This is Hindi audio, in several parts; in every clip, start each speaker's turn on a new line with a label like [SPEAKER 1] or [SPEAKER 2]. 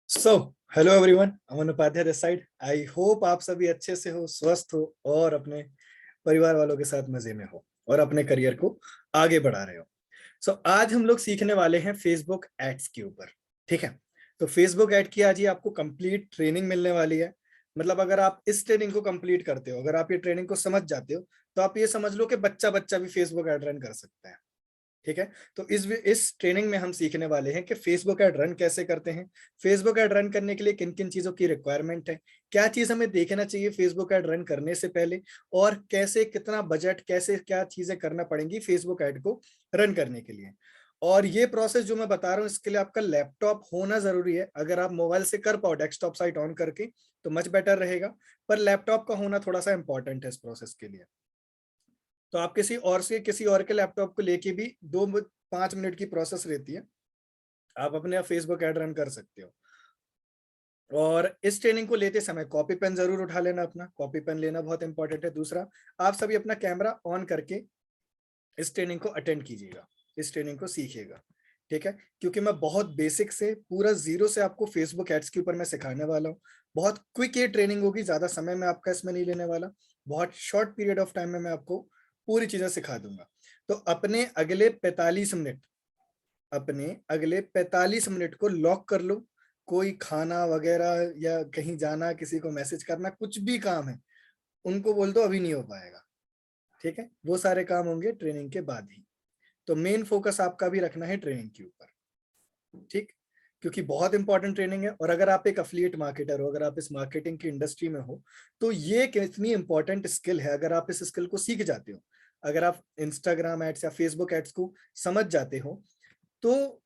[SPEAKER 1] So hello everyone, Aman Upadhyay this side. I hope आप सभी अच्छे से हो, स्वस्थ हो और अपने परिवार वालों के साथ मजे में हो और अपने करियर को आगे बढ़ा रहे हो। आज हम लोग सीखने वाले हैं फेसबुक एड्स के ऊपर। ठीक है, तो फेसबुक एड की आज ही आपको कंप्लीट ट्रेनिंग मिलने वाली है। मतलब अगर आप इस ट्रेनिंग को कंप्लीट करते हो, अगर आप ये ट्रेनिंग को समझ जाते हो, तो आप ये समझ लो कि बच्चा बच्चा भी फेसबुक एड रन कर सकता है। ठीक है, तो इस ट्रेनिंग में हम सीखने वाले हैं कि फेसबुक ऐड रन कैसे करते हैं, फेसबुक ऐड रन करने के लिए किन किन चीजों की रिक्वायरमेंट है, क्या चीज हमें देखना चाहिए फेसबुक ऐड रन करने से पहले, और कैसे कितना बजट, कैसे क्या चीजें करना पड़ेंगी फेसबुक ऐड को रन करने के लिए। और ये प्रोसेस जो मैं बता रहा हूँ, इसके लिए आपका लैपटॉप होना जरूरी है। अगर आप मोबाइल से कर पाओ डेस्कटॉप साइट ऑन करके तो मच बेटर रहेगा, पर लैपटॉप का होना थोड़ा सा इंपॉर्टेंट है इस प्रोसेस के लिए। तो आप किसी और के लैपटॉप को लेके भी 2-5 मिनट की प्रोसेस रहती है, आप अपने फेसबुक ऐड रन कर सकते हो। और इस ट्रेनिंग को लेते समय कॉपी पेन जरूर उठा लेना, अपना कॉपी पेन लेना बहुत इंपॉर्टेंट है। दूसरा, आप सभी अपना कैमरा ऑन करके इस ट्रेनिंग को अटेंड कीजिएगा, इस ट्रेनिंग को सीखिएगा। ठीक है, क्योंकि मैं बहुत बेसिक से पूरा जीरो से आपको फेसबुक एड्स के ऊपर मैं सिखाने वाला हूँ। बहुत क्विक ये ट्रेनिंग होगी, ज्यादा समय मैं आपका इसमें नहीं लेने वाला। बहुत शॉर्ट पीरियड ऑफ टाइम में मैं आपको पूरी चीजें सिखा दूंगा। तो अपने अगले 45 मिनट को लॉक कर लो। कोई खाना वगैरह या कहीं जाना, किसी को मैसेज करना, कुछ भी काम है, उनको बोल दो अभी नहीं हो पाएगा। ठीक है, वो सारे काम होंगे ट्रेनिंग के बाद ही। तो मेन फोकस आपका भी रखना है ट्रेनिंग के ऊपर। ठीक, क्योंकि बहुत इंपॉर्टेंट ट्रेनिंग है। और अगर आप एक अफिलिएट मार्केटर हो, अगर आप इस मार्केटिंग की इंडस्ट्री में हो, तो ये कितनी इंपॉर्टेंट स्किल है। अगर आप इस स्किल को सीख जाते हो, अगर आप इंस्टाग्राम एड्स या फेसबुक एड्स को समझ जाते हो, तो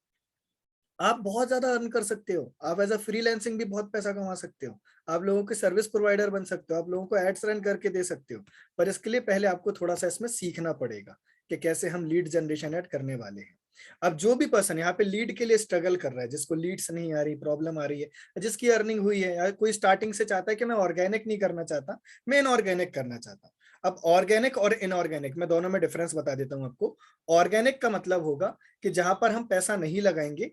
[SPEAKER 1] आप बहुत ज्यादा अर्न कर सकते हो। आप एज अ फ्रीलांसिंग भी बहुत पैसा कमा सकते हो। आप लोगों के सर्विस प्रोवाइडर बन सकते हो, आप लोगों को एड्स रन करके दे सकते हो। पर इसके लिए पहले आपको थोड़ा सा इसमें सीखना पड़ेगा कि कैसे हम लीड जनरेशन ऐड करने वाले हैं। अब जो भी पर्सन यहाँ पे लीड के लिए स्ट्रगल कर रहा है, जिसको लीड्स नहीं आ रही, प्रॉब्लम आ रही है, जिसकी अर्निंग हुई है, या कोई स्टार्टिंग से चाहता है कि मैं ऑर्गेनिक नहीं करना चाहता, मैं इनऑर्गेनिक करना चाहता हूँ। अब ऑर्गेनिक और इनऑर्गेनिक मैं दोनों में डिफरेंस बता देता हूँ आपको। ऑर्गेनिक का मतलब होगा कि जहां पर हम पैसा नहीं लगाएंगे,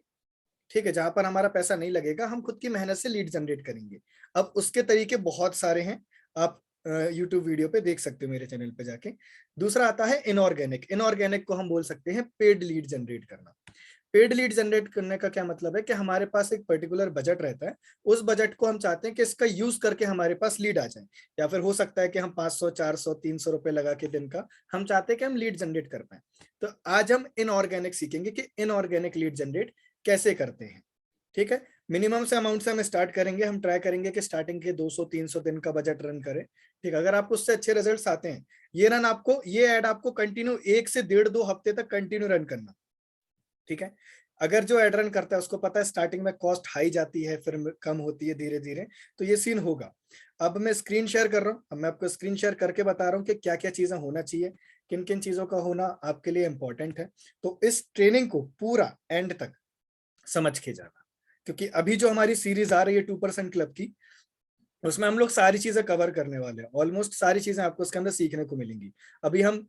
[SPEAKER 1] ठीक है, जहां पर हमारा पैसा नहीं लगेगा, हम खुद की मेहनत से लीड जनरेट करेंगे। अब उसके तरीके बहुत सारे हैं, आप यूट्यूब वीडियो पे देख सकते हो मेरे चैनल पे जाके। दूसरा आता है इनऑर्गेनिक। इनऑर्गेनिक को हम बोल सकते हैं पेड लीड जनरेट करना। पेड लीड जनरेट करने का क्या मतलब है कि हमारे पास एक पर्टिकुलर बजट रहता है, उस बजट को हम चाहते हैं कि इसका यूज करके हमारे पास लीड आ जाए। या फिर हो सकता है कि हम 500 400 300 रुपए लगा के दिन का हम चाहते हैं कि हम लीड जनरेट कर पाए। तो आज हम इनऑर्गेनिक सीखेंगे कि इनऑर्गेनिक लीड जनरेट कैसे करते हैं। ठीक है, मिनिमम से अमाउंट से हम स्टार्ट करेंगे। हम ट्राई करेंगे कि स्टार्टिंग के 200-300 दिन का बजट रन करें। ठीक, अगर आपको उससे अच्छे रिजल्ट्स आते हैं, ये ऐड आपको कंटिन्यू 1 से 1.5-2 हफ्ते तक कंटिन्यू रन करना। ठीक है, अगर जो एड रन करता है उसको पता है स्टार्टिंग में कॉस्ट हाई जाती है, फिर कम होती है धीरे धीरे, तो ये सीन होगा। अब मैं स्क्रीन शेयर कर रहा हूँ, अब मैं आपको स्क्रीन शेयर करके बता रहा हूँ कि क्या क्या चीजें होना चाहिए, किन किन चीजों का होना आपके लिए इंपॉर्टेंट है। तो इस ट्रेनिंग को पूरा एंड तक समझ के जाना, क्योंकि अभी जो हमारी सीरीज आ रही है 2% क्लब की, उसमें हम लोग सारी चीजें कवर करने वाले हैं। ऑलमोस्ट सारी चीजें आपको उसके अंदर सीखने को मिलेंगी। अभी हम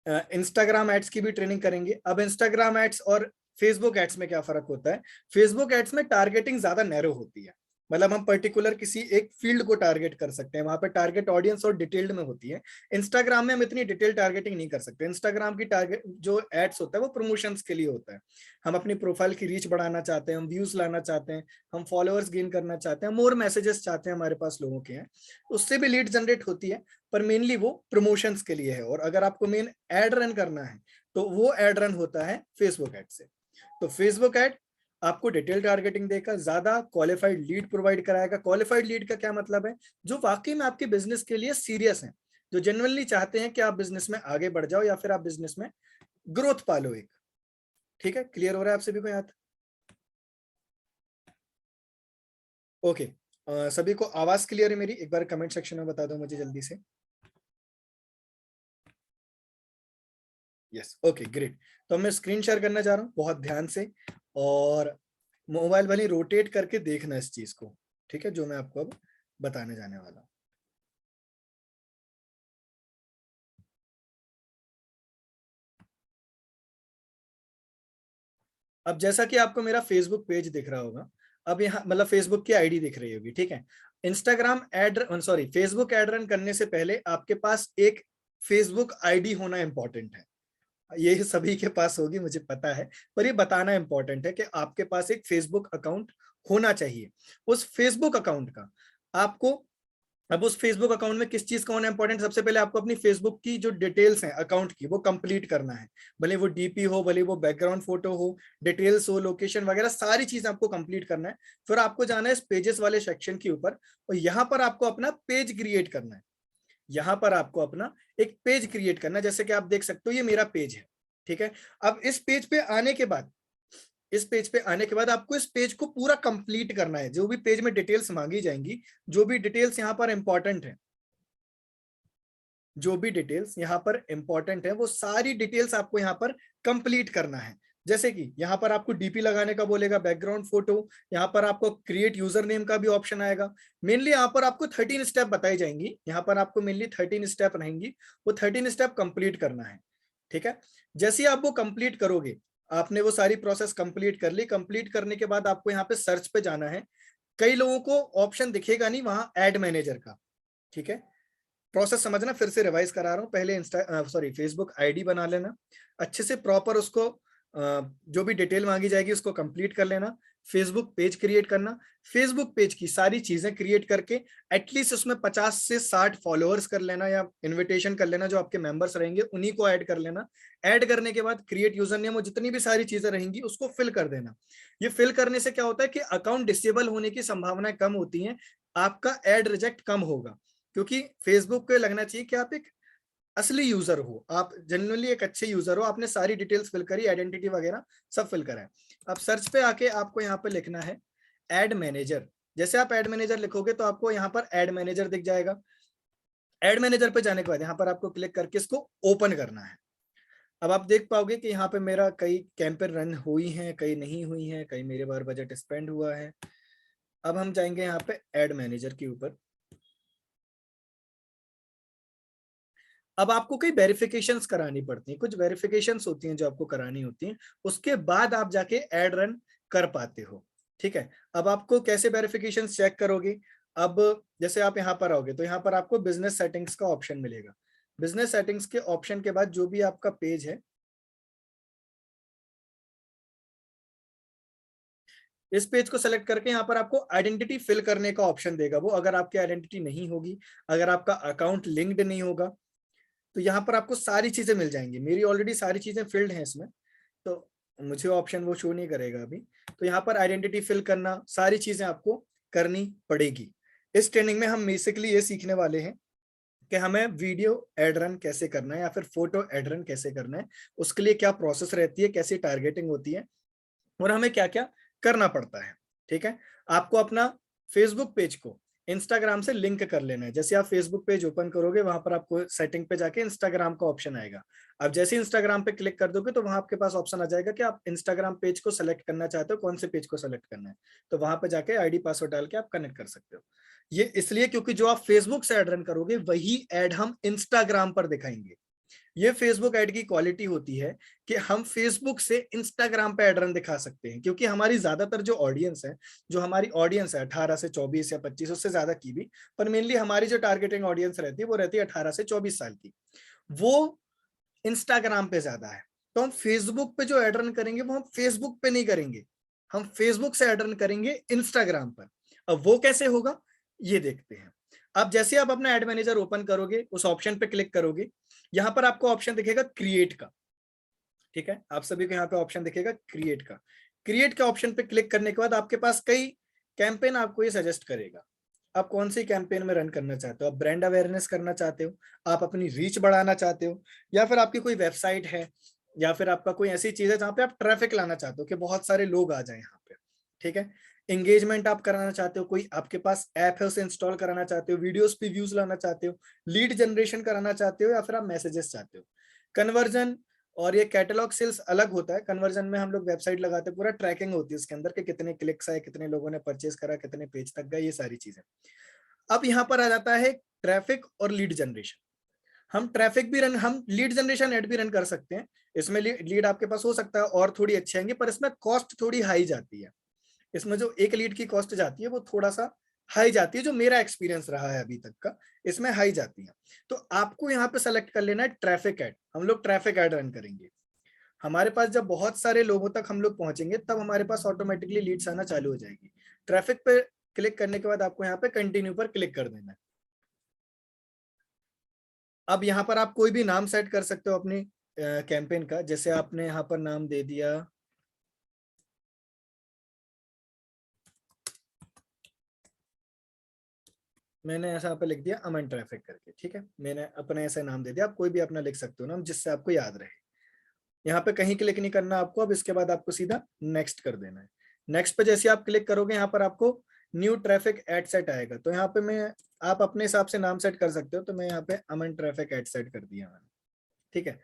[SPEAKER 1] इंस्टाग्राम एड्स की भी ट्रेनिंग करेंगे। अब इंस्टाग्राम एड्स और फेसबुक एड्स में क्या फर्क होता है? फेसबुक एड्स में टारगेटिंग ज्यादा नैरो होती है, मतलब हम पर्टिकुलर किसी एक फील्ड को टारगेट कर सकते हैं, वहां पे टारगेट ऑडियंस और डिटेल्ड में होती है। इंस्टाग्राम में हम इतनी डिटेल टारगेटिंग नहीं कर सकते। इंस्टाग्राम की टारगेट जो एड्स होता है वो प्रमोशंस के लिए होता है। हम अपनी प्रोफाइल की रीच बढ़ाना चाहते हैं, हम व्यूज लाना चाहते हैं, हम फॉलोअर्स गेन करना चाहते हैं, मोर मैसेजेस चाहते हैं, हमारे पास लोगों के हैं, उससे भी लीड जनरेट होती है। पर मेनली वो प्रमोशंस के लिए है। और अगर आपको मेन एड रन करना है, तो वो एड रन होता है फेसबुक एड से। तो फेसबुक एड आपको डिटेल टारगेटिंग देकर ज्यादा क्वालिफाइड लीड प्रोवाइड कराएगा। क्वालिफाइड लीड का क्या मतलब है? जो वाकई में आपके बिजनेस के लिए सीरियस हैं, जो जेन्युइनली चाहते हैं कि आप बिजनेस में आगे बढ़ जाओ या फिर आप बिजनेस में ग्रोथ पालो एक। ठीक है, क्लियर हो रहा है आप सभी को यहाँ? ओके, सभी को आवाज क्लियर है मेरी? एक बार कमेंट सेक्शन में बता दो मुझे जल्दी से। Yes, okay, great. तो मैं स्क्रीन शेयर करना चाह रहा हूँ बहुत ध्यान से, और मोबाइल वाली रोटेट करके देखना इस चीज को। ठीक है, जो मैं आपको अब बताने जाने वाला हूँ। अब जैसा कि आपको मेरा फेसबुक पेज दिख रहा होगा, अब यहाँ मतलब फेसबुक की आईडी दिख रही होगी, ठीक है। Instagram ad sorry Facebook ad run करने से पहले आपके पास एक फेसबुक आईडी होना इंपॉर्टेंट है। ये सभी के पास होगी मुझे पता है, पर ये बताना इंपॉर्टेंट है कि आपके पास एक फेसबुक अकाउंट होना चाहिए। उस फेसबुक अकाउंट का आपको, अब उस फेसबुक अकाउंट में किस चीज का होना इंपॉर्टेंट, सबसे पहले आपको अपनी फेसबुक की जो डिटेल्स हैं अकाउंट की वो कंप्लीट करना है। भले वो डीपी हो, भले वो बैकग्राउंड फोटो हो, डिटेल्स हो, लोकेशन वगैरह सारी चीज आपको कंप्लीट करना है। फिर आपको जाना है इस पेजेस वाले सेक्शन के ऊपर और यहाँ पर आपको अपना पेज क्रिएट करना है। यहाँ पर आपको अपना एक पेज क्रिएट करना है, जैसे कि आप देख सकते हो ये मेरा पेज है, ठीक है। अब इस पेज पे आने के बाद, इस पेज पे आने के बाद आपको इस पेज को पूरा कंप्लीट करना है। जो भी पेज में डिटेल्स मांगी जाएंगी, जो भी डिटेल्स यहाँ पर इंपॉर्टेंट है, जो भी डिटेल्स यहाँ पर इंपॉर्टेंट है वो सारी डिटेल्स आपको यहाँ पर कंप्लीट करना है। जैसे कि यहाँ पर आपको डीपी लगाने का बोलेगा, बैकग्राउंड फोटो, यहाँ पर आपको क्रिएट यूजर नेम का भी ऑप्शन आएगा। मेनली यहाँ पर आपको 13 स्टेप बताई जाएंगी, यहाँ पर आपको मेनली 13 स्टेप रहेंगी, वो 13 स्टेप कंप्लीट करना है, ठीक है। जैसे ही आप वो कंप्लीट करोगे, आपने वो सारी प्रोसेस कंप्लीट कर ली, कंप्लीट करने के बाद आपको यहाँ पे सर्च पे जाना है। कई लोगों को ऑप्शन दिखेगा नहीं वहां एड मैनेजर का, ठीक है। प्रोसेस समझना, फिर से रिवाइज करा रहा हूँ। पहले इंस्टा सॉरी फेसबुक आईडी बना लेना अच्छे से प्रॉपर, उसको जो भी डिटेल मांगी जाएगी उसको कंप्लीट कर लेना। फेसबुक पेज क्रिएट करना, फेसबुक पेज की सारी चीजें क्रिएट करके एटलीस्ट उसमें 50 से 60 फॉलोअर्स कर लेना या इनविटेशन कर लेना, जो आपके मेंबर्स रहेंगे उन्हीं को ऐड कर लेना। ऐड करने के बाद क्रिएट यूजर नेम और जितनी भी सारी चीजें रहेंगी उसको फिल कर देना। ये फिल करने से क्या होता है कि अकाउंट डिसेबल होने की संभावनाएं कम होती हैं, आपका ऐड रिजेक्ट कम होगा, क्योंकि फेसबुक पे लगना चाहिए कि आप एक असली यूजर हो, आप जनरली एक अच्छे यूजर हो, आपने सारी डिटेल्स फिल करी, आइडेंटिटी वगैरह सब फिल करा है। अब सर्च पे आके आपको यहाँ पे लिखना है एड मैनेजर। जैसे आप एड मैनेजर लिखोगे तो आपको यहाँ पर एड मैनेजर दिख जाएगा। एड मैनेजर पे जाने के बाद यहाँ पर आपको क्लिक करके इसको ओपन करना है। अब आप देख पाओगे कि यहाँ पे मेरा कई कैंपेन रन हुई हैं, कई नहीं हुई हैं, कई मेरे बार बजट स्पेंड हुआ है। अब हम जाएंगे यहाँ पे एड मैनेजर के ऊपर। अब आपको कई वेरिफिकेशंस करानी पड़ती हैं, कुछ वेरिफिकेशंस होती हैं जो आपको करानी होती हैं, उसके बाद आप जाके एड रन कर पाते हो, ठीक है। अब आपको कैसे वेरिफिकेशंस चेक करोगे, अब जैसे आप यहाँ पर आओगे तो यहाँ पर आपको बिजनेस सेटिंग्स का ऑप्शन मिलेगा। बिजनेस सेटिंग्स के ऑप्शन के बाद जो भी आपका पेज है, इस पेज को सेलेक्ट करके यहाँ पर आपको आइडेंटिटी फिल करने का ऑप्शन देगा। वो अगर आपकी आइडेंटिटी नहीं होगी, अगर आपका अकाउंट लिंक्ड नहीं होगा, तो यहाँ पर आपको सारी चीजें मिल जाएंगी। मेरी ऑलरेडी सारी चीजें फिल्ड हैं इसमें, तो मुझे ऑप्शन वो शो नहीं करेगा अभी। तो यहाँ पर आइडेंटिटी फिल करना, सारी चीजें आपको करनी पड़ेगी। इस ट्रेनिंग में हम बेसिकली ये सीखने वाले हैं कि हमें वीडियो एड रन कैसे करना है या फिर फोटो एड रन कैसे करना है, उसके लिए क्या प्रोसेस रहती है, कैसी टारगेटिंग होती है और हमें क्या क्या करना पड़ता है, ठीक है। आपको अपना फेसबुक पेज को इंस्टाग्राम से लिंक कर लेना है। जैसे आप फेसबुक पेज ओपन करोगे, वहां पर आपको सेटिंग पे जाके इंस्टाग्राम का ऑप्शन आएगा। अब जैसे इंस्टाग्राम पे क्लिक कर दोगे तो वहां आपके पास ऑप्शन आ जाएगा कि आप इंस्टाग्राम पेज को सेलेक्ट करना चाहते हो, कौन से पेज को सेलेक्ट करना है। तो वहां पे जाके आईडी पासवर्ड डाल के आप कनेक्ट कर सकते हो। ये इसलिए क्योंकि जो आप फेसबुक से एड रन करोगे वही एड हम इंस्टाग्राम पर दिखाएंगे। ये फेसबुक ऐड की क्वालिटी होती है कि हम फेसबुक से इंस्टाग्राम पे ऐड रन दिखा सकते हैं, क्योंकि हमारी ज्यादातर जो ऑडियंस है, जो हमारी ऑडियंस है 18 से 24 या 25, उससे ज्यादा की भी, पर मेनली हमारी जो टारगेटिंग ऑडियंस रहती है वो रहती है 18 से 24 साल की, वो इंस्टाग्राम पे ज्यादा है। तो हम फेसबुक पे जो ऐड रन करेंगे वो हम फेसबुक पे नहीं करेंगे, हम फेसबुक से ऐड रन करेंगे इंस्टाग्राम पर। अब वो कैसे होगा ये देखते हैं। अब जैसे आप अपना एड मैनेजर ओपन करोगे, उस ऑप्शन पे क्लिक करोगे, यहां पर आपको ऑप्शन दिखेगा क्रिएट का, ठीक है। आप सभी को यहाँ पे ऑप्शन दिखेगा क्रिएट का। क्रिएट का ऑप्शन पे क्लिक करने के बाद आपके पास कई कैंपेन आपको ये सजेस्ट करेगा। आप कौन सी कैंपेन में रन करना चाहते हो, आप ब्रांड अवेयरनेस करना चाहते हो, आप अपनी रीच बढ़ाना चाहते हो, या फिर आपकी कोई वेबसाइट है, या फिर आपका कोई ऐसी चीज है जहाँ पे आप ट्रैफिक लाना चाहते हो कि बहुत सारे लोग आ जाए यहाँ पे, ठीक है। एंगेजमेंट आप कराना चाहते हो, कोई आपके पास ऐप है उसे इंस्टॉल कराना चाहते हो, वीडियोस पे व्यूज लाना चाहते हो, लीड जनरेशन कराना चाहते हो, या फिर आप मैसेजेस चाहते हो। कन्वर्जन और ये कैटलॉग सेल्स अलग होता है। कन्वर्जन में हम लोग वेबसाइट लगाते हैं, पूरा ट्रैकिंग होती है उसके अंदर कि कितने क्लिक्स आए, कितने लोगों ने परचेज करा, कितने पेज तक गए, ये सारी चीजें। अब यहाँ पर आ जाता है ट्रैफिक और लीड जनरेशन। हम ट्रैफिक भी रन, हम लीड जनरेशन एड भी रन कर सकते हैं। इसमें लीड आपके पास हो सकता है और थोड़ी अच्छी आएंगी, पर इसमें कॉस्ट थोड़ी हाई जाती है। इसमें जो एक लीड की कॉस्ट जाती है वो थोड़ा सा हाई जाती है, जो मेरा एक्सपीरियंस रहा है अभी तक का, इसमें हाई जाती है। तो आपको यहाँ पे सेलेक्ट कर लेना है ट्रैफिक ऐड। हम लोग ट्रैफिक ऐड रन करेंगे। हमारे पास जब बहुत सारे लोगों तक हम लोग पहुंचेंगे तब हमारे पास ऑटोमेटिकली लीड्स आना चालू हो जाएगी। ट्रैफिक पे क्लिक करने के बाद आपको यहाँ पे कंटिन्यू पर क्लिक कर देना है। अब यहाँ पर आप कोई भी नाम सेट कर सकते हो अपनी कैंपेन का। जैसे आपने यहाँ पर नाम दे दिया, मैंने ऐसा यहाँ पे लिख दिया अमन ट्रैफिक करके, ठीक है, मैंने अपने ऐसा नाम दे दिया। आप कोई भी अपना लिख सकते हो नाम जिससे आपको याद रहे। यहाँ पे कहीं क्लिक नहीं करना आपको। अब इसके बाद आपको सीधा नेक्स्ट कर देना है। नेक्स्ट पे जैसे आप क्लिक करोगे यहाँ पर आपको न्यू ट्रैफिक एड सेट आएगा। तो यहाँ पे मैं, आप अपने हिसाब से नाम सेट कर सकते हो। तो मैं यहाँ पे अमन ट्रैफिक एड सेट कर दिया मैंने, ठीक है।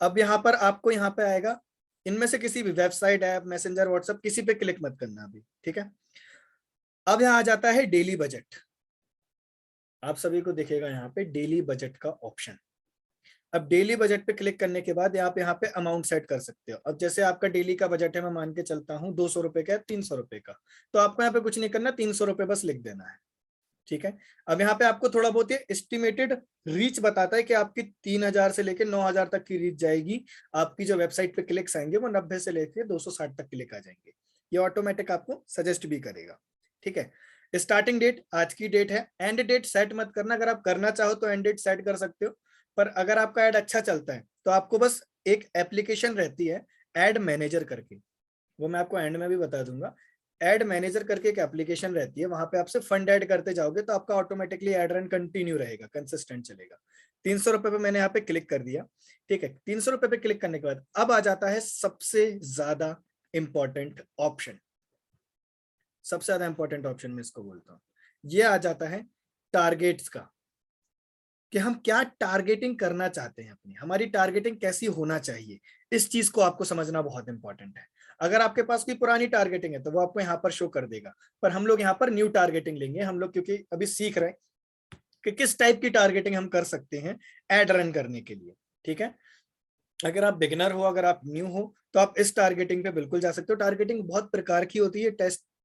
[SPEAKER 1] अब यहाँ पर आपको यहाँ पे आएगा, इनमें से किसी भी वेबसाइट, ऐप, मैसेंजर, व्हाट्सएप, किसी पे क्लिक मत करना अभी, ठीक है। अब यहाँ आ जाता है डेली बजट। आप सभी को दिखेगा यहाँ पे डेली बजट का ऑप्शन। अब डेली बजट पे क्लिक करने के बाद आप यहाँ पे अमाउंट सेट कर सकते हो। अब जैसे आपका डेली का बजट है, मैं मान के चलता हूँ 200 रुपए का, 300 रुपए का, तो आपको यहाँ पे कुछ नहीं करना, 300 रुपए बस लिख देना है, ठीक है। अब यहाँ पे आपको थोड़ा बहुत ये एस्टिमेटेड रीच बताता है कि आपकी 3000 से लेकर 9000 तक की रीच जाएगी। आपकी जो वेबसाइट पे क्लिक्स आएंगे वो 90 से लेकर 260 तक क्लिक आ जाएंगे। ये ऑटोमेटिक आपको सजेस्ट भी करेगा, ठीक है। स्टार्टिंग डेट आज की डेट है। एंड डेट सेट मत करना। अगर आप करना चाहो तो एंड डेट सेट कर सकते हो, पर अगर आपका ऐड अच्छा चलता है तो आपको बस एक एप्लीकेशन रहती है एड मैनेजर करके, वो मैं आपको एंड में भी बता दूंगा। एड मैनेजर करके एक एप्लीकेशन रहती है, वहां पे आपसे फंड ऐड करते जाओगे तो आपका ऑटोमेटिकली एड रन कंटिन्यू रहेगा, कंसिस्टेंट चलेगा। 300 रुपए पे मैंने यहाँ पे क्लिक कर दिया, ठीक है। 300 रुपए पे क्लिक करने के बाद अब आ जाता है सबसे ज्यादा इंपॉर्टेंट ऑप्शन। सबसे ज्यादा इंपॉर्टेंट ऑप्शन में इसको बोलता हूँ, ये आ जाता है टारगेट्स का, कि हम क्या टारगेटिंग करना चाहते हैं अपनी, हमारी टारगेटिंग कैसी होना चाहिए। इस चीज को आपको समझना बहुत इंपॉर्टेंट है। अगर आपके पास कोई पुरानी टारगेटिंग है तो वो आपको यहाँ पर शो कर देगा, पर हम लोग यहाँ पर न्यू टारगेटिंग लेंगे। हम लोग क्योंकि अभी सीख रहे हैं कि किस टाइप की टारगेटिंग हम कर सकते हैं एड रन करने के लिए, ठीक है। अगर आप बिगिनर हो, अगर आप न्यू हो, तो आप इस टारगेटिंग पे बिल्कुल जा सकते हो। टारगेटिंग बहुत प्रकार की होती है,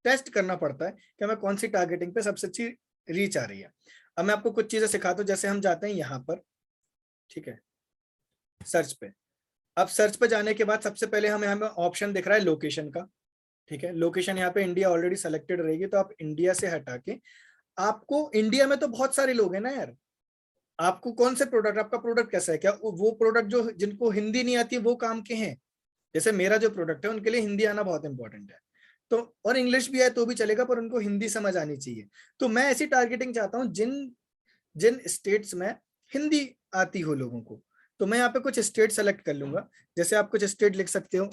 [SPEAKER 1] टेस्ट करना पड़ता है कि हमें कौन सी टारगेटिंग पे सबसे अच्छी रीच आ रही है। अब मैं आपको कुछ चीजें सिखाता हूँ। जैसे हम जाते हैं यहाँ पर, ठीक है, सर्च पे। अब सर्च पे जाने के बाद सबसे पहले हमें हमें ऑप्शन दिख रहा है लोकेशन का, ठीक है। लोकेशन यहाँ पे इंडिया ऑलरेडी सेलेक्टेड रहेगी, तो आप इंडिया से हटा के, आपको इंडिया में तो बहुत सारे लोग हैं ना यार, आपको कौन से प्रोडक्ट, आपका प्रोडक्ट कैसा है, क्या वो प्रोडक्ट जो जिनको हिंदी नहीं आती वो काम के हैं। जैसे मेरा जो प्रोडक्ट है उनके लिए हिंदी आना बहुत इंपॉर्टेंट है, तो और इंग्लिश भी है तो भी चलेगा, पर उनको हिंदी समझ आनी चाहिए। तो मैं ऐसी टारगेटिंग चाहता हूँ जिन जिन स्टेट्स में हिंदी आती हो लोगों को। तो मैं यहाँ पे कुछ स्टेट सेलेक्ट कर लूंगा। जैसे आप कुछ स्टेट लिख सकते हो,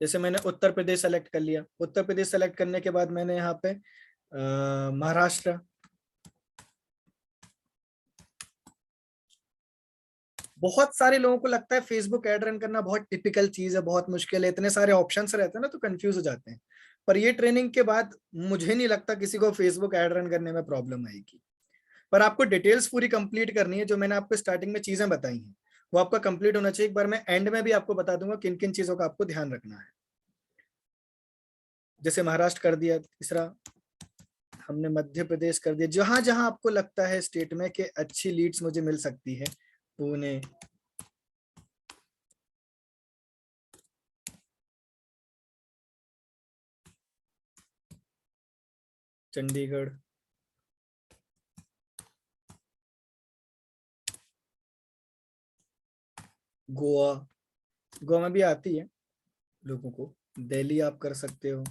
[SPEAKER 1] जैसे मैंने उत्तर प्रदेश सेलेक्ट कर लिया। उत्तर प्रदेश सेलेक्ट करने के बाद मैंने यहाँ पे महाराष्ट्र, बहुत सारे लोगों को लगता है फेसबुक ऐड रन करना बहुत टिपिकल चीज है, बहुत मुश्किल है, इतने सारे ऑप्शंस रहते हैं ना, तो कंफ्यूज हो जाते हैं। पर ये ट्रेनिंग के बाद मुझे नहीं लगता किसी को फेसबुक ऐड रन करने में प्रॉब्लम आएगी। पर आपको डिटेल्स पूरी कंप्लीट करनी है। जो मैंने आपको स्टार्टिंग में चीजें बताई हैं वो आपका कंप्लीट होना चाहिए। एक बार मैं एंड में भी आपको बता दूंगा किन किन चीजों का आपको ध्यान रखना है। जैसे महाराष्ट्र कर दिया, तीसरा हमने मध्य प्रदेश कर दिया। जहां जहां आपको लगता है स्टेट में कि अच्छी लीड्स मुझे मिल सकती है, पुणे, चंडीगढ़, गोवा, गोवा में भी आती है लोगों को, दिल्ली आप कर सकते हो,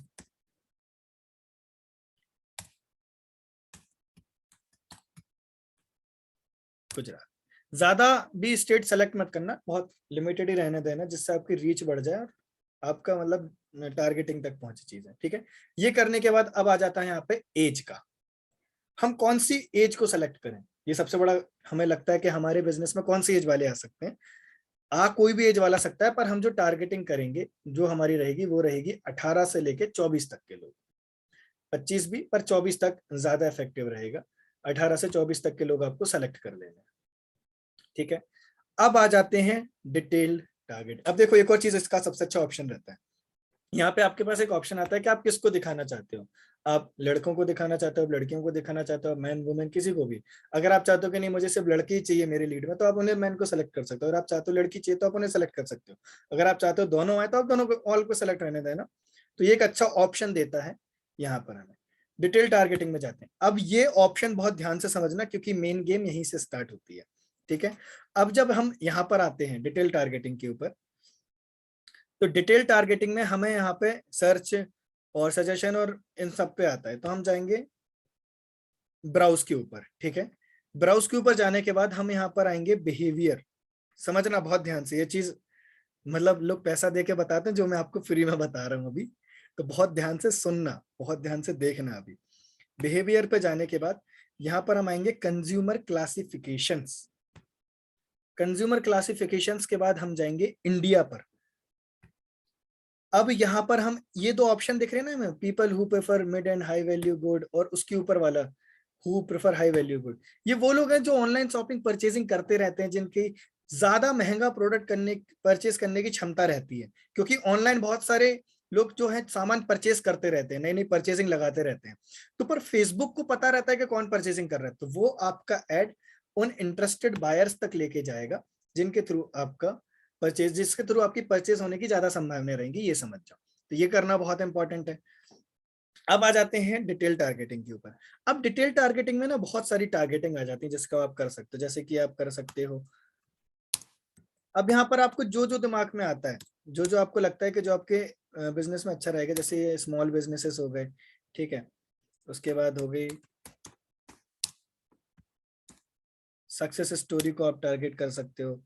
[SPEAKER 1] गुजरात। ज्यादा भी स्टेट सेलेक्ट मत करना, बहुत लिमिटेड ही रहने देना, जिससे आपकी रीच बढ़ जाए और आपका मतलब टारगेटिंग तक पहुंचे चीजें, ठीक है। ये करने के बाद अब आ जाता है यहाँ पे एज का। हम कौन सी एज को सेलेक्ट करें, ये सबसे बड़ा हमें लगता है कि हमारे बिजनेस में कौन सी एज वाले आ सकते हैं। कोई भी एज वाला सकता है, पर हम जो टारगेटिंग करेंगे जो हमारी रहेगी वो रहेगी 18 से लेके 24 तक के लोग। 25 भी, पर 24 तक ज्यादा इफेक्टिव रहेगा। 18 से 24 तक के लोग आपको सेलेक्ट कर लेना है, ठीक है। अब आ जाते हैं डिटेल्ड टारगेट। अब देखो एक और चीज, इसका सबसे अच्छा ऑप्शन रहता है, यहाँ पे आपके पास एक ऑप्शन आता है कि आप किसको दिखाना चाहते हो। आप लड़कों को दिखाना चाहते हो, लड़कियों को दिखाना चाहते हो, मैन वुमेन किसी को भी। अगर आप चाहते हो कि नहीं मुझे सिर्फ लड़की ही चाहिए मेरी लीड में, तो आप उन्हें मैन को सेलेक्ट कर सकते हो। अगर आप चाहते हो लड़की चाहिए तो आप उन्हें सेलेक्ट कर सकते हो। अगर आप चाहते हो दोनों आए तो आप दोनों को, ऑल को सेलेक्ट रहने देना। तो ये एक अच्छा ऑप्शन देता है। यहाँ पर हमें डिटेल टारगेटिंग में जाते हैं। अब ये ऑप्शन बहुत ध्यान से समझना, क्योंकि मेन गेम यहीं से स्टार्ट होती है। ठीक है, अब जब हम यहाँ पर आते हैं डिटेल टारगेटिंग के ऊपर, तो डिटेल टारगेटिंग में हमें यहाँ पे सर्च और सजेशन और इन सब पे आता है। तो हम जाएंगे ब्राउज के ऊपर। ठीक है, ब्राउज के ऊपर जाने के बाद हम यहाँ पर आएंगे बिहेवियर। समझना बहुत ध्यान से ये चीज, मतलब लोग पैसा दे के बताते हैं, जो मैं आपको फ्री में बता रहा हूँ अभी। तो बहुत ध्यान से सुनना, बहुत ध्यान से देखना। अभी बिहेवियर पे जाने के बाद यहाँ पर हम आएंगे कंज्यूमर क्लासिफिकेशंस। कंज्यूमर क्लासिफिकेशंस के बाद हम जाएंगे इंडिया पर। अब यहाँ पर हम ये दो ऑप्शन दिख रहे हैं ना हमें, people who prefer mid and high value good, और उसके ऊपर वाला who prefer high value good. ये वो लोग हैं जो ऑनलाइन शॉपिंग परचेजिंग करते रहते हैं, जिनकी ज्यादा महंगा प्रोडक्ट करने परचेज करने की क्षमता रहती है। क्योंकि ऑनलाइन बहुत सारे लोग जो है सामान परचेज करते रहते हैं, नई नई परचेजिंग लगाते रहते हैं। तो पर फेसबुक को पता रहता है कि कौन परचेजिंग कर रहा है, तो वो आपका एड उन इंटरेस्टेड बायर्स तक लेके जाएगा जिनके थ्रू आपका परचेज, जिसके थ्रू आपकी परचेज होने की ज्यादा संभावना रहेंगी। ये समझ जाओ, तो ये करना बहुत इंपॉर्टेंट है। अब आ जाते हैं डिटेल टारगेटिंग के ऊपर। अब डिटेल टारगेटिंग में ना बहुत सारी टारगेटिंग आ जाती है जिसका आप कर सकते हो। जैसे कि आप कर सकते हो, अब यहाँ पर आपको जो जो दिमाग में आता है, जो जो आपको लगता है कि जो आपके बिजनेस में अच्छा रहेगा, जैसे ये स्मॉल बिजनेसेस हो गए। ठीक है, उसके बाद हो गई सक्सेस स्टोरी को आप टारगेट कर सकते हो।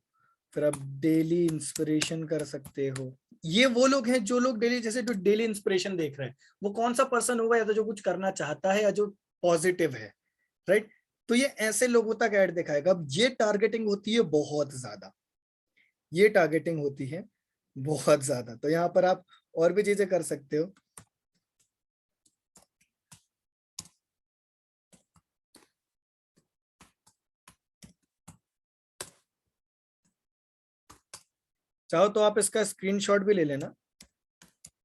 [SPEAKER 1] फिर आप डेली इंस्पिरेशन कर सकते हो। ये वो लोग हैं जो लोग डेली, जैसे जो डेली इंस्पिरेशन देख रहे हैं, वो कौन सा पर्सन होगा, या तो जो कुछ करना चाहता है या जो पॉजिटिव है। राइट, तो ये ऐसे लोगों तक ऐड दिखाएगा। अब ये टारगेटिंग होती है बहुत ज्यादा, ये टारगेटिंग होती है बहुत ज्यादा। तो यहाँ पर आप और भी चीजें कर सकते हो। चाहो तो आप इसका स्क्रीनशॉट भी ले लेना,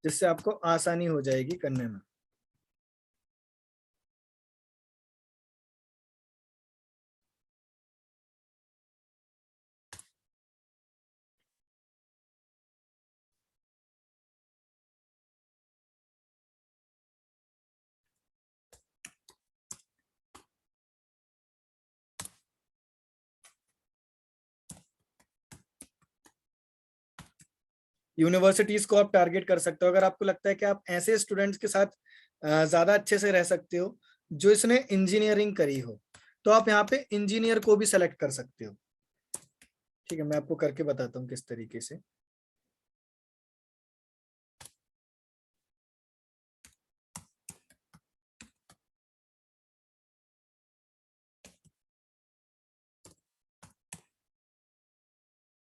[SPEAKER 1] जिससे आपको आसानी हो जाएगी करने में। यूनिवर्सिटीज को आप टारगेट कर सकते हो। अगर आपको लगता है कि आप ऐसे स्टूडेंट्स के साथ ज्यादा अच्छे से रह सकते हो जो इसने इंजीनियरिंग करी हो, तो आप यहाँ पे इंजीनियर को भी सेलेक्ट कर सकते हो। ठीक है, मैं आपको करके बताता हूँ किस तरीके से।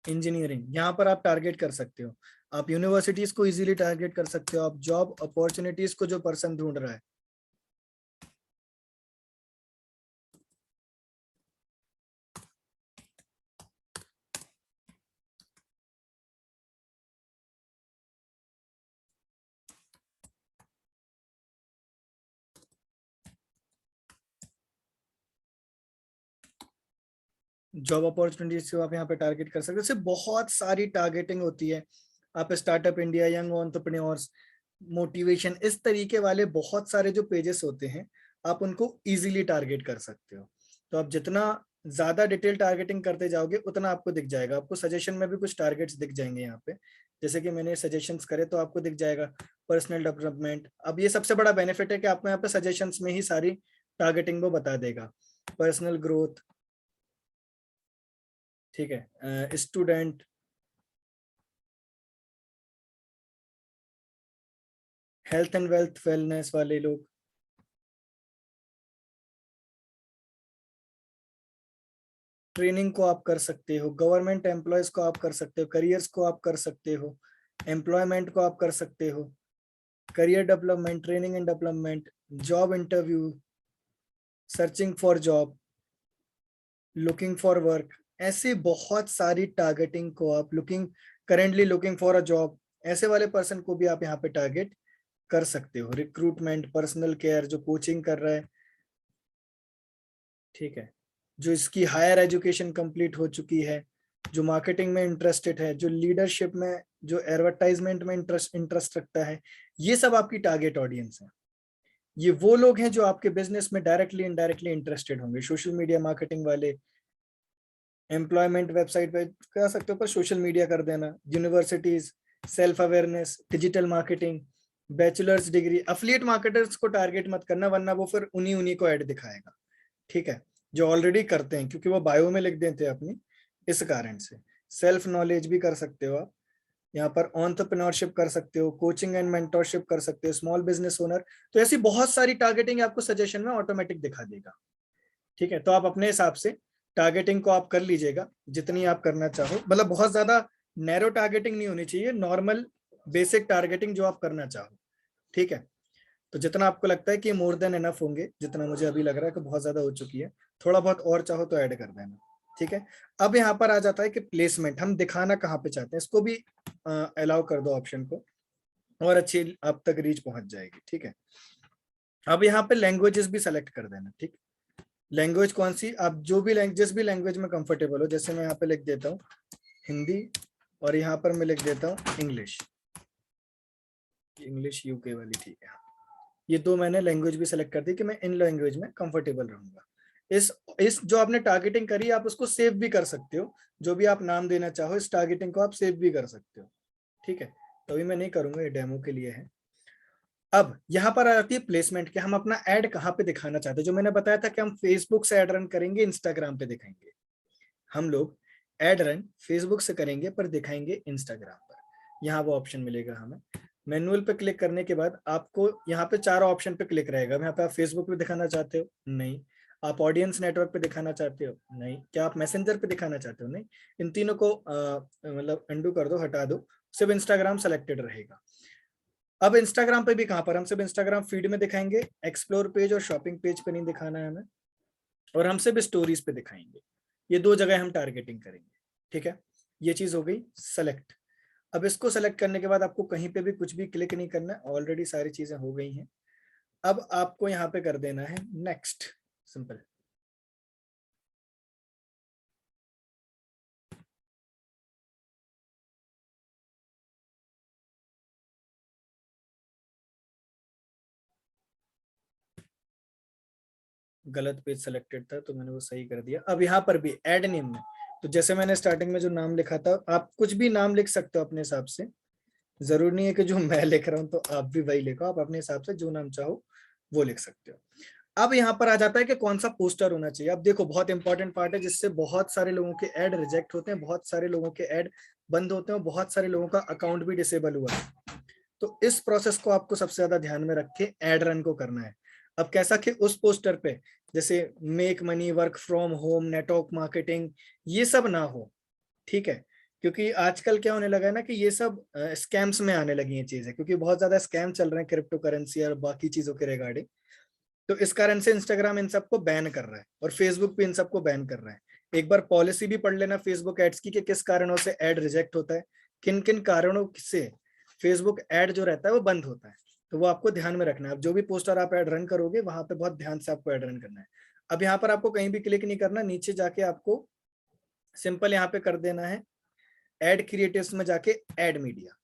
[SPEAKER 1] इंजीनियरिंग यहाँ पर आप टारगेट कर सकते हो। आप यूनिवर्सिटीज को इजीली टारगेट कर सकते हो। आप जॉब अपॉर्चुनिटीज को जो पर्सन ढूंढ रहा है, जॉब अपॉर्चुनिटीज को आप यहाँ पे टारगेट कर सकते हो। इससे बहुत सारी टारगेटिंग होती है। आप startup India, young entrepreneurs, motivation, इस तरीके वाले बहुत सारे जो पेजेस होते हैं, आप उनको इजीली टारगेट कर सकते हो। तो आप जितना ज्यादा डिटेल टारगेटिंग करते जाओगे उतना आपको दिख जाएगा। आपको सजेशन में भी कुछ टारगेट्स दिख जाएंगे यहाँ पे। जैसे कि मैंने सजेशंस करे तो आपको दिख जाएगा पर्सनल डेवलपमेंट। अब ये सबसे बड़ा बेनिफिट है कि आपको यहाँ पे सजेशंस में ही सारी टारगेटिंग वो बता देगा। पर्सनल ग्रोथ, ठीक है, student, health and wealth wellness वाले लोग, ट्रेनिंग को आप कर सकते हो, गवर्नमेंट एम्प्लॉयज को आप कर सकते हो, करियर्स को आप कर सकते हो, एम्प्लॉयमेंट को आप कर सकते हो, career development, training and development, job interview, searching for job, looking for work, ऐसे बहुत सारी टारगेटिंग को आप currently looking for a job, ऐसे वाले पर्सन को भी आप यहाँ पे टारगेट कर सकते हो। रिक्रूटमेंट, पर्सनल केयर, जो कोचिंग कर रहा है, ठीक है, जो इसकी हायर एजुकेशन कंप्लीट हो चुकी है, जो मार्केटिंग में इंटरेस्टेड है, जो लीडरशिप में, जो एडवर्टाइजमेंट में इंटरेस्ट रखता है, ये सब आपकी टारगेट ऑडियंस है। ये वो लोग हैं जो आपके बिजनेस में डायरेक्टली इनडायरेक्टली इंटरेस्टेड होंगे। सोशल मीडिया मार्केटिंग वाले, एम्प्लॉयमेंट वेबसाइट पे कर सकते हो पर सोशल मीडिया कर देना, universities, self awareness, digital marketing, bachelors degree. Affiliate marketers को टारगेट मत करना, वरना वो फिर उन्हीं को ऐड दिखाएगा, ठीक है, जो ऑलरेडी करते हैं, क्योंकि वो बायो में लिख देते हैं अपनी, इस कारण से। सेल्फ नॉलेज भी कर सकते हो आप यहाँ पर, एंटरप्रेन्योरशिप कर सकते हो, कोचिंग एंड मेंटरशिप कर सकते हो, स्मॉल बिजनेस ओनर। तो ऐसी बहुत सारी टारगेटिंग आपको सजेशन में ऑटोमेटिक दिखा देगा, ठीक है। तो आप अपने हिसाब से टारगेटिंग को आप कर लीजिएगा जितनी आप करना चाहो, मतलब बहुत ज्यादा नैरो टारगेटिंग नहीं होनी चाहिए, नॉर्मल बेसिक टारगेटिंग जो आप करना चाहो, ठीक है। तो जितना आपको लगता है कि मोर देन एनफ होंगे, जितना मुझे अभी लग रहा है कि बहुत ज्यादा हो चुकी है, थोड़ा बहुत और चाहो तो ऐड कर देना, ठीक है। अब यहाँ पर आ जाता है कि प्लेसमेंट हम दिखाना कहाँ पे चाहते हैं, इसको भी अलाउ कर दो ऑप्शन को, और अच्छी आप तक रीच पहुंच जाएगी, ठीक है। अब यहाँ पे लैंग्वेजेस भी सेलेक्ट कर देना, ठीक। लैंग्वेज कौन सी, आप जो भी जिस भी लैंग्वेज में कंफर्टेबल हो, जैसे मैं यहाँ पे लिख देता हूँ हिंदी, और यहाँ पर मैं लिख देता हूँ इंग्लिश, इंग्लिश यूके वाली, ठीक है। ये दो मैंने लैंग्वेज भी सेलेक्ट कर दी कि मैं इन लैंग्वेज में कंफर्टेबल रहूंगा। इस जो आपने टारगेटिंग करी, आप उसको सेव भी कर सकते हो, जो भी आप नाम देना चाहो इस टारगेटिंग को आप सेव भी कर सकते हो, ठीक है। तो अभी मैं नहीं करूंगा, ये डेमो के लिए है। अब यहाँ पर आ जाती है प्लेसमेंट, कि हम अपना ऐड कहाँ पे दिखाना चाहते हैं। जो मैंने बताया था कि हम फेसबुक से ऐड रन करेंगे, इंस्टाग्राम पे दिखाएंगे। हम लोग ऐड रन फेसबुक से करेंगे पर दिखाएंगे इंस्टाग्राम पर। यहाँ वो ऑप्शन मिलेगा हमें। मैनुअल पे क्लिक करने के बाद आपको यहाँ पे चारों ऑप्शन पे क्लिक रहेगा। यहाँ पे आप फेसबुक पे दिखाना चाहते हो, नहीं। आप ऑडियंस नेटवर्क पे दिखाना चाहते हो, नहीं। क्या आप मैसेंजर पे दिखाना चाहते हो, नहीं। इन तीनों को मतलब अंडू कर दो, हटा दो, सिर्फ इंस्टाग्राम सेलेक्टेड रहेगा। अब इंस्टाग्राम पे भी कहाँ पर, हम सिर्फ इंस्टाग्राम फीड में दिखाएंगे, एक्सप्लोर पेज और शॉपिंग पेज पे नहीं दिखाना है हमें, और हम सिर्फ स्टोरीज पे दिखाएंगे। ये दो जगह हम टारगेटिंग करेंगे, ठीक है। ये चीज हो गई सेलेक्ट। अब इसको सेलेक्ट करने के बाद आपको कहीं पे भी कुछ भी क्लिक नहीं करना है, ऑलरेडी सारी चीजें हो गई हैं। अब आपको यहाँ पे कर देना है नेक्स्ट, सिंपल। गलत पेज सेलेक्टेड था तो मैंने वो सही कर दिया। अब यहाँ पर भी ऐड नेम में, तो जैसे मैंने स्टार्टिंग में जो नाम लिखा था, आप कुछ भी नाम लिख सकते हो अपने हिसाब से। जरूरी नहीं है कि जो मैं लिख रहा हूँ तो आप भी वही लिखो, आप अपने हिसाब से जो नाम चाहो वो लिख सकते हो। अब यहाँ पर आ जाता है कि कौन सा पोस्टर होना चाहिए। अब देखो बहुत इंपॉर्टेंट पार्ट है, जिससे बहुत सारे लोगों के ऐड रिजेक्ट होते हैं, बहुत सारे लोगों के ऐड बंद होते हैं, बहुत सारे लोगों का अकाउंट भी डिसेबल हुआ है। तो इस प्रोसेस को आपको सबसे ज्यादा ध्यान में रख के ऐड रन को करना है। अब कैसा कि उस पोस्टर पे जैसे make money, work from home, network marketing, ये सब ना हो, ठीक है। क्योंकि आजकल क्या होने लगा है ना कि ये सब स्कैम्स में आने लगी हैं चीजें, क्योंकि बहुत ज्यादा स्कैम चल रहे हैं क्रिप्टो करेंसी और बाकी चीजों के रिगार्डिंग। तो इस कारण से इंस्टाग्राम इन सबको बैन कर रहा है, और फेसबुक भी इन सबको बैन कर रहा है। एक बार पॉलिसी भी पढ़ लेना फेसबुक एड्स की, कि किस कारणों से ऐड रिजेक्ट होता है, किन किन कारणों से फेसबुक ऐड जो रहता है वो बंद होता है। तो वो आपको ध्यान में रखना है। अब जो भी पोस्टर आप ऐड रन करोगे वहां पे बहुत ध्यान से आपको ऐड रन करना है। अब यहाँ पर आपको कहीं भी क्लिक नहीं करना, नीचे जाके आपको सिंपल यहाँ पे कर देना है ऐड क्रिएटिव्स में जाके ऐड मीडिया,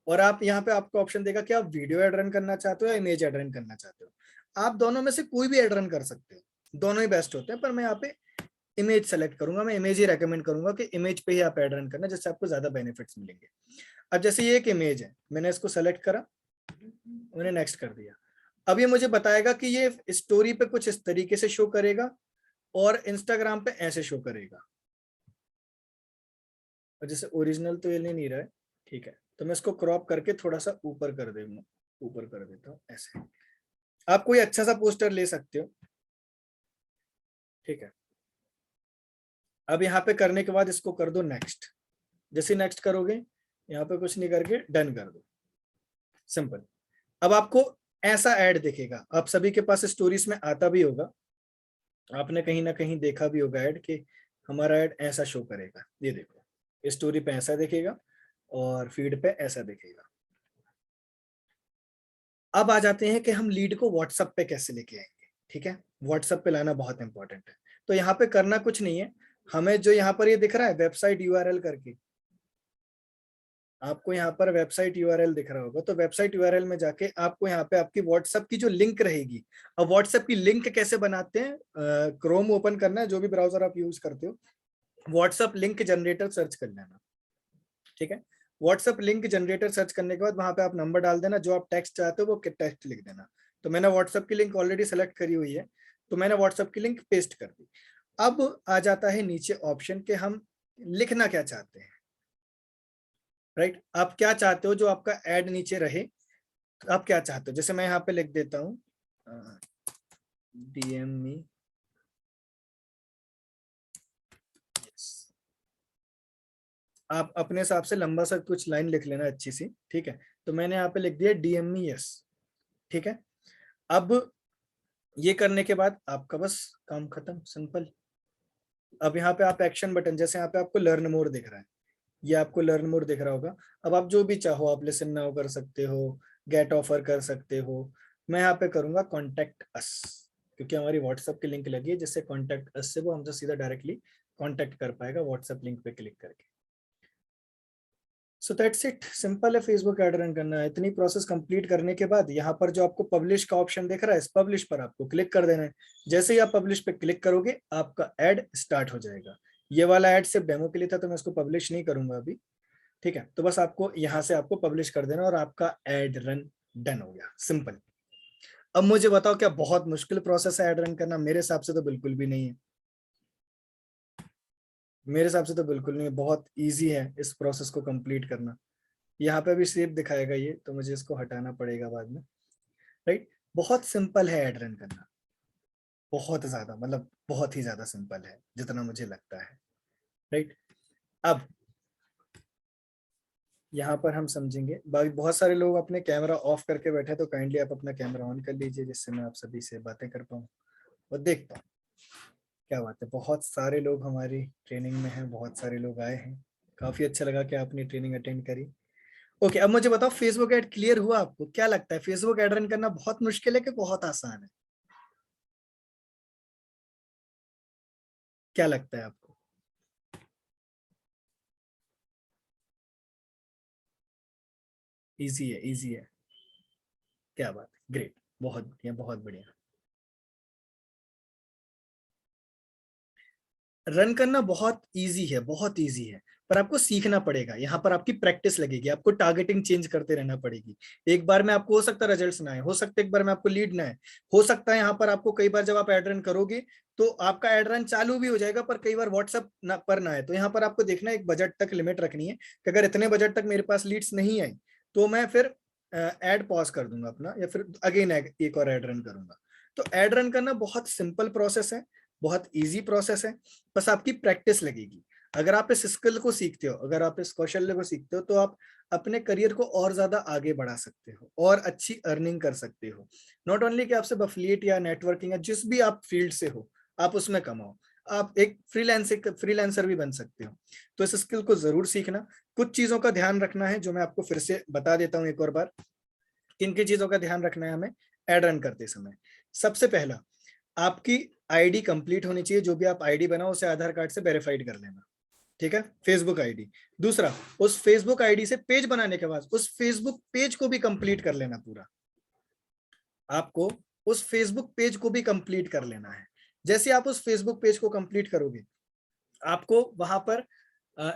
[SPEAKER 1] और आप यहाँ पे आपको ऑप्शन देगा कि आप वीडियो ऐड रन करना चाहते हो या इमेज ऐड रन करना चाहते हो। आप दोनों में से कोई भी ऐड रन कर सकते हो, दोनों ही बेस्ट होते हैं, पर मैं यहाँ पे इमेज सेलेक्ट करूंगा। मैं इमेज ही रेकमेंड करूंगा कि इमेज पे ही आप ऐड रन करना, जिससे आपको ज्यादा बेनिफिट्स मिलेंगे। अब जैसे ये एक इमेज है, मैंने इसको सेलेक्ट करा, मैंने नेक्स्ट कर दिया। अब ये मुझे बताएगा कि ये स्टोरी पे कुछ इस तरीके से शो करेगा और इंस्टाग्राम पे ऐसे शो करेगा। और जैसे ओरिजिनल तो ये ले नहीं रहा है, ठीक है, तो मैं इसको क्रॉप करके थोड़ा सा ऊपर कर दूंगा, ऊपर कर देता हूँ ऐसे। आप कोई अच्छा सा पोस्टर ले सकते हो, ठीक है। अब यहाँ पे करने के बाद इसको कर दो नेक्स्ट। जैसे नेक्स्ट करोगे, यहाँ पे कुछ नहीं करके डन कर दो, सिंपल। अब आपको ऐसा ऐड दिखेगा। आप सभी के पास स्टोरीज में आता भी होगा, आपने कहीं ना कहीं देखा भी होगा ऐड कि हमारा ऐड ऐसा शो करेगा, ये देखो स्टोरी पे ऐसा दिखेगा और फीड पे ऐसा दिखेगा। अब आ जाते हैं कि हम लीड को व्हाट्सएप पे कैसे लेके आएंगे। ठीक है, व्हाट्सएप पे लाना बहुत इंपॉर्टेंट है। तो यहाँ पे करना कुछ नहीं है, हमें जो यहाँ पर ये दिख रहा है वेबसाइट यूआरएल करके, आपको यहाँ पर वेबसाइट यूआरएल दिख रहा होगा, तो वेबसाइट यूआरएल में जाके आपको यहाँ पे आपकी व्हाट्सएप की जो लिंक रहेगी। अब व्हाट्सएप की लिंक कैसे बनाते हैं, क्रोम ओपन करना है, जो भी ब्राउजर आप यूज करते हो, व्हाट्सएप लिंक जनरेटर सर्च कर लेना। ठीक है, व्हाट्सएप लिंक जनरेटर सर्च करने के बाद वहां पे आप नंबर डाल देना, जो आप टेक्स्ट चाहते हो वो टेक्स्ट लिख देना। तो मैंने व्हाट्सएप की लिंक ऑलरेडी सेलेक्ट करी हुई है, तो मैंने व्हाट्सएप की लिंक पेस्ट कर दी। अब आ जाता है नीचे ऑप्शन के हम लिखना क्या चाहते हैं। राइट, आप क्या चाहते हो जो आपका ऐड नीचे रहे, आप क्या चाहते हो। जैसे मैं यहाँ पे लिख देता हूँ डीएम मी, आप अपने हिसाब से लंबा सा कुछ लाइन लिख लेना अच्छी सी। ठीक है, तो मैंने यहाँ पे लिख दिया डीएम मी यस। ठीक है, अब ये करने के बाद आपका बस काम खत्म, सिंपल। अब यहाँ पे आप एक्शन बटन, जैसे यहाँ पे आपको लर्न मोर दिख रहा है, ये आपको लर्न मोर दिख रहा होगा। अब आप जो भी चाहो, आप लिसन नाउ कर सकते हो, गेट ऑफर कर सकते हो। मैं यहाँ पे करूंगा कॉन्टेक्ट अस, क्योंकि हमारी व्हाट्सएप की लिंक लगी है, जिससे कॉन्टेक्ट अस से वो हमसे सीधा डायरेक्टली कॉन्टेक्ट कर पाएगा व्हाट्सएप लिंक पे क्लिक करके। सो दैट्स इट, सिंपल है फेसबुक ऐड रन करना है। इतनी प्रोसेस कंप्लीट करने के बाद यहाँ पर जो आपको पब्लिश का ऑप्शन दिख रहा है, इस पब्लिश पर आपको क्लिक कर देना है। जैसे ही आप पब्लिश पे क्लिक करोगे आपका ऐड स्टार्ट हो जाएगा। ये वाला ऐड सिर्फ डेमो के लिए था, तो मैं इसको पब्लिश नहीं करूंगा अभी। ठीक है, तो बस आपको यहाँ से आपको पब्लिश कर देना और आपका ऐड रन डन हो गया, सिंपल। अब मुझे बताओ, क्या बहुत मुश्किल प्रोसेस है ऐड रन करना? मेरे हिसाब से तो बिल्कुल भी नहीं है, मेरे हिसाब से तो बिल्कुल नहीं है, बहुत ईजी है इस प्रोसेस को कंप्लीट करना। यहाँ पे भी सेव दिखाएगा ये, तो मुझे इसको हटाना पड़ेगा बाद में। राइट, बहुत सिंपल है ऐड रन करना, बहुत ज्यादा, मतलब बहुत ही ज्यादा सिंपल है जितना मुझे लगता है। राइट, अब यहाँ पर हम समझेंगे, बाकी बहुत सारे लोग अपने कैमरा ऑफ करके बैठे, तो काइंडली आप अपना कैमरा ऑन कर लीजिए, जिससे मैं आप सभी से बातें कर पाऊँ और देख पाऊँ। क्या बात है, बहुत सारे लोग हमारी ट्रेनिंग में हैं, बहुत सारे लोग आए हैं, काफी अच्छा लगा कि आपने ट्रेनिंग अटेंड करी। ओके, अब मुझे बताओ फेसबुक ऐड क्लियर हुआ आपको? क्या लगता है फेसबुक ऐड रन करना बहुत मुश्किल है कि बहुत आसान है? क्या लगता है आपको? इजी है, इजी है, क्या बात है, ग्रेट, बहुत बढ़िया, बहुत बढ़िया। रन करना बहुत इजी है, बहुत इजी है, पर आपको सीखना पड़ेगा। यहाँ पर आपकी प्रैक्टिस लगेगी, आपको टारगेटिंग चेंज करते रहना पड़ेगी। एक बार में आपको हो सकता है रिजल्ट्स ना आए, हो सकता है एक बार में आपको लीड ना आए, हो सकता है यहाँ पर आपको कई बार जब आप एड रन करोगे तो आपका एड रन चालू भी हो जाएगा, पर कई बार व्हाट्सएप पर ना आए। तो यहाँ पर आपको देखना है, एक बजट तक लिमिट रखनी है कि अगर इतने बजट तक मेरे पास लीड्स नहीं आई तो मैं फिर एड पॉज कर दूंगा अपना, या फिर अगेन एक और एड रन करूंगा। तो एड रन करना बहुत सिंपल प्रोसेस है, बहुत इजी प्रोसेस है, बस आपकी प्रैक्टिस लगेगी। अगर आप इस स्किल को सीखते हो, अगर आप इस कौशल्य को सीखते हो, तो आप अपने करियर को और ज्यादा आगे बढ़ा सकते हो और अच्छी अर्निंग कर सकते हो। नॉट ओनली कि आप सिर्फ अफिलिएट या नेटवर्किंग या जिस भी आप फील्ड से हो आप उसमें कमाओ, आप एक फ्रीलांसर भी बन सकते हो। तो इस स्किल को जरूर सीखना। कुछ चीजों का ध्यान रखना है, जो मैं आपको फिर से बता देता हूँ एक और बार। किन किन चीजों का ध्यान रखना है हमें एड रन करते समय? सबसे पहला, आपकी आईडी कंप्लीट होनी चाहिए, जो भी आप आईडी बनाओ उसे आधार कार्ड से वेरीफाइड कर लेना। ठीक है, फेसबुक आईडी। दूसरा, उस फेसबुक आईडी से पेज बनाने के बाद उस फेसबुक पेज को भी कंप्लीट कर लेना पूरा। आपको उस फेसबुक पेज को भी कंप्लीट कर लेना है। जैसे आप उस फेसबुक पेज को कंप्लीट करोगे, आपको वहां पर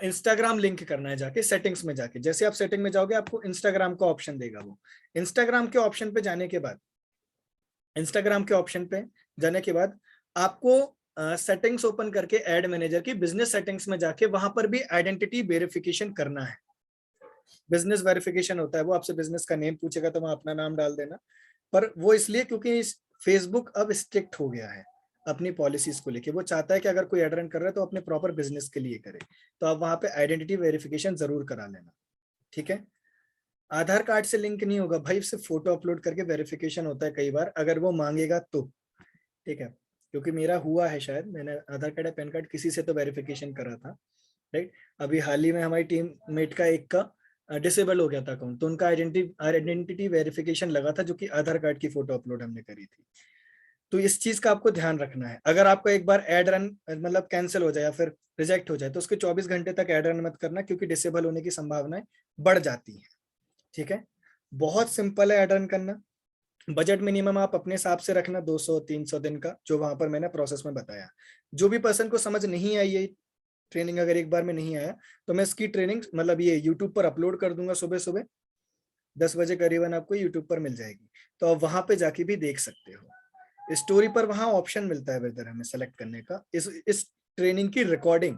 [SPEAKER 1] इंस्टाग्राम लिंक करना है, जाके सेटिंग्स में जाके, जैसे आप सेटिंग में जाओगे आपको इंस्टाग्राम का ऑप्शन देगा। वो इंस्टाग्राम के ऑप्शन पे जाने के बाद, इंस्टाग्राम के ऑप्शन पे जाने के बाद आपको सेटिंग्स ओपन करके एड मैनेजर की बिजनेस सेटिंग्स में जाके वहां पर भी आइडेंटिटी वेरिफिकेशन करना है। बिजनेस वेरिफिकेशन होता है, वो आपसे बिजनेस का नेम पूछेगा तो वहां अपना नाम डाल देना। पर वो इसलिए क्योंकि फेसबुक अब स्ट्रिक्ट हो गया है अपनी पॉलिसीज को लेके, वो चाहता है कि अगर कोई एड रन कर रहा है तो अपने प्रॉपर बिजनेस के लिए करे। तो आप वहां पे आइडेंटिटी वेरिफिकेशन जरूर करा लेना। ठीक है, आधार कार्ड से लिंक नहीं होगा भाई, सिर्फ फोटो अपलोड करके वेरिफिकेशन होता है कई बार, अगर वो मांगेगा तो। ठीक है, क्योंकि मेरा हुआ है, शायद मैंने आधार कार्ड या पैन कार्ड किसी से तो वेरिफिकेशन करा था, राइट। अभी हाल ही में हमारी टीम मेट का एक का डिसेबल हो गया था अकाउंट, तो उनका आइडेंटिटी वेरिफिकेशन लगा था, जो कि आधार कार्ड की फोटो अपलोड हमने करी थी। तो इस चीज का आपको ध्यान रखना है। अगर आपका एक बार एड रन मतलब कैंसिल हो जाए या फिर रिजेक्ट हो जाए, तो उसके 24 घंटे तक एड रन मत करना, क्योंकि डिसेबल होने की संभावनाएं बढ़ जाती है। ठीक है, बहुत सिंपल है एड रन करना। बजट मिनिमम आप अपने हिसाब से रखना, 200-300 दिन का, जो वहां पर मैंने प्रोसेस में बताया। जो भी पर्सन को समझ नहीं आई है ट्रेनिंग, अगर एक बार में नहीं आया, तो मैं इसकी ट्रेनिंग मतलब ये यूट्यूब पर अपलोड कर दूंगा, सुबह सुबह 10 बजे करीबन आपको यूट्यूब पर मिल जाएगी, तो आप वहां पे जाके भी देख सकते हो। स्टोरी पर वहां ऑप्शन मिलता है वेदर हमें सेलेक्ट करने का। इस ट्रेनिंग की रिकॉर्डिंग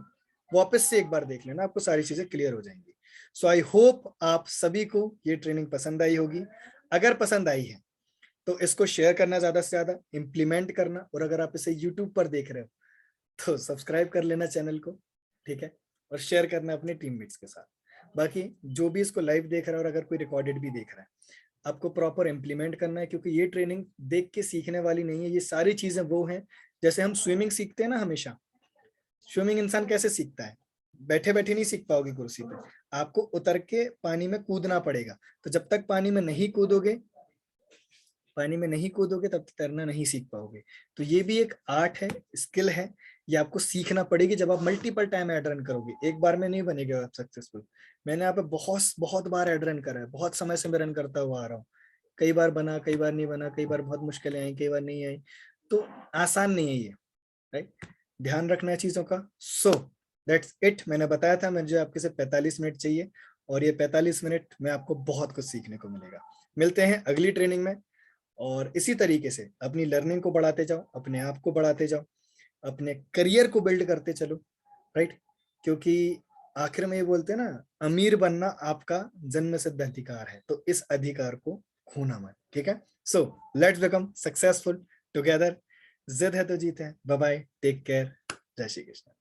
[SPEAKER 1] वापस से एक बार देख लेना, आपको सारी चीजें क्लियर हो जाएंगी। सो आई होप आप सभी को ये ट्रेनिंग पसंद आई होगी। अगर पसंद आई है तो इसको शेयर करना, ज्यादा से ज्यादा इम्प्लीमेंट करना, और अगर आप इसे यूट्यूब पर देख रहे हो तो सब्सक्राइब कर लेना चैनल को, ठीक है, और शेयर करना अपने टीममेट्स के साथ। बाकी जो भी इसको लाइव देख रहा है और अगर कोई रिकॉर्डेड भी देख रहा है, आपको प्रॉपर इम्प्लीमेंट करना है, क्योंकि ये ट्रेनिंग देख के सीखने वाली नहीं है। ये सारी चीजें वो हैं, जैसे हम स्विमिंग सीखते हैं ना, हमेशा स्विमिंग इंसान कैसे सीखता है, बैठे बैठे नहीं सीख पाओगे कुर्सी पे, आपको उतर के पानी में कूदना पड़ेगा। तो जब तक पानी में नहीं कूदोगे तब तक तैरना नहीं सीख पाओगे। तो ये भी एक आर्ट है, स्किल है, ये आपको सीखना पड़ेगी। जब आप मल्टीपल टाइम एड रन करोगे, एक बार में नहीं बनेगा आप सक्सेसफुल। मैंने यहाँ पे बहुत बहुत बार एड रन करा है, बहुत समय से मैं रन करता हुआ आ रहा हूँ। कई बार बना, कई बार नहीं बना, कई बार बहुत मुश्किलें आई, कई बार नहीं आई। तो आसान नहीं है ये, राइट। ध्यान रखना है चीजों का। So that's it. मैंने बताया था मुझे आपके से 45 मिनट चाहिए, और ये 45 मिनट में आपको बहुत कुछ सीखने को मिलेगा। मिलते हैं अगली ट्रेनिंग में, और इसी तरीके से अपनी लर्निंग को बढ़ाते जाओ, अपने आप को बढ़ाते जाओ, अपने करियर को बिल्ड करते चलो, राइट। क्योंकि आखिर में ये बोलते हैं ना, अमीर बनना आपका जन्म सिद्ध अधिकार है, तो इस अधिकार को खोना मत, ठीक है। So let's become successful together. जिद है तो जीत है। बाय बाय, टेक केयर, जय श्री कृष्ण।